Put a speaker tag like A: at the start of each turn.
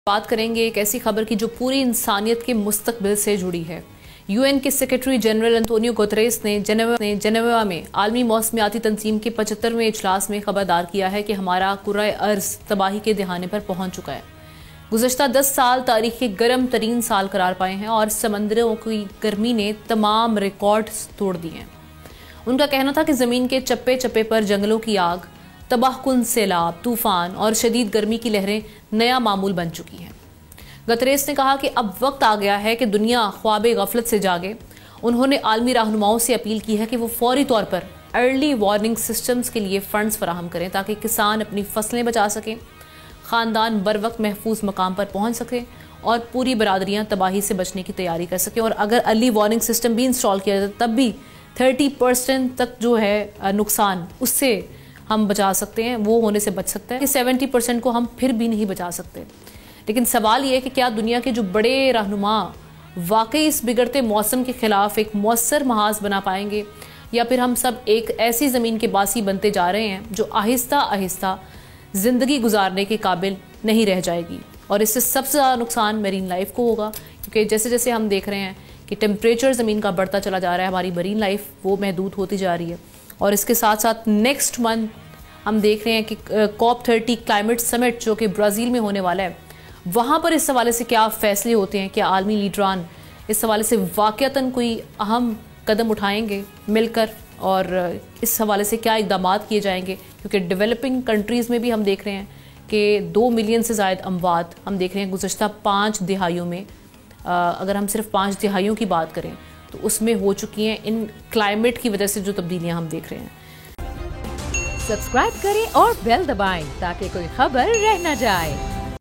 A: बात करेंगे एक ऐसी खबर की जो पूरी इंसानियत के मुस्तकबिल से जुड़ी है। यूएन के सेक्रेटरी जनरल एंटोनियो गुतरेस ने जेनेवा में आलमी मौसमियाती तंजीम के 75वें इजलास में खबरदार किया है कि हमारा कुर्रा अर्ज तबाही के दहाने पर पहुंच चुका है। गुज़श्ता 10 साल तारीख के गर्म तरीन साल करार पाए हैं और समंदरों की गर्मी ने तमाम रिकॉर्ड्स तोड़ दिए हैं। उनका कहना था कि ज़मीन के चप्पे चप्पे पर जंगलों की आग, तबाहकुन सैलाब, तूफान और शदीद गर्मी की लहरें नया मामूल बन चुकी हैं। गुतरेस ने कहा कि अब वक्त आ गया है कि दुनिया ख्वाब गफलत से जागे। उन्होंने आलमी रहनुमाओं से अपील की है कि वो फौरी तौर पर अर्ली वार्निंग सिस्टम्स के लिए फंड्स फराहम करें ताकि किसान अपनी फसलें बचा सकें, ख़ानदान बर वक्त महफूज मकाम पर पहुँच सकें और पूरी बरादरियाँ तबाही से बचने की तैयारी कर सकें। और अगर अर्ली वार्निंग सिस्टम भी इंस्टॉल किया जाए तब भी 30% तक जो है नुकसान उससे हम बचा सकते हैं, वो होने से बच सकता है कि 70% को हम फिर भी नहीं बचा सकते। लेकिन सवाल ये है कि क्या दुनिया के जो बड़े रहनुमा वाकई इस बिगड़ते मौसम के खिलाफ एक मौसर महाज बना पाएंगे, या फिर हम सब एक ऐसी ज़मीन के बासी बनते जा रहे हैं जो आहिस्ता आहिस्ता ज़िंदगी गुजारने के काबिल नहीं रह जाएगी। और इससे सबसे ज़्यादा नुकसान मेरीन लाइफ को होगा, क्योंकि जैसे जैसे हम देख रहे हैं कि टेम्परेचर ज़मीन का बढ़ता चला जा रहा है, हमारी मरीन लाइफ वो महदूद होती जा रही है। और इसके साथ साथ नेक्स्ट मंथ हम देख रहे हैं कि COP30 क्लाइमेट समिट जो कि ब्राज़ील में होने वाला है, वहाँ पर इस हवाले से क्या फ़ैसले होते हैं, क्या आलमी लीडरान इस हवाले से वाक़तन कोई अहम कदम उठाएंगे मिलकर, और इस हवाले से क्या इक़दामात किए जाएंगे। क्योंकि डेवलपिंग कंट्रीज़ में भी हम देख रहे हैं कि 2 मिलियन से ज़ायद अमवात हम देख रहे हैं गुज़श्ता 5 दिहाइयों में। अगर हम सिर्फ 5 दिहाइयों की बात करें तो उसमें हो चुकी हैं इन क्लाइमेट की वजह से जो तब्दीलियां हम देख रहे हैं।
B: सब्सक्राइब करें और बेल दबाएं ताकि कोई खबर रह न जाए।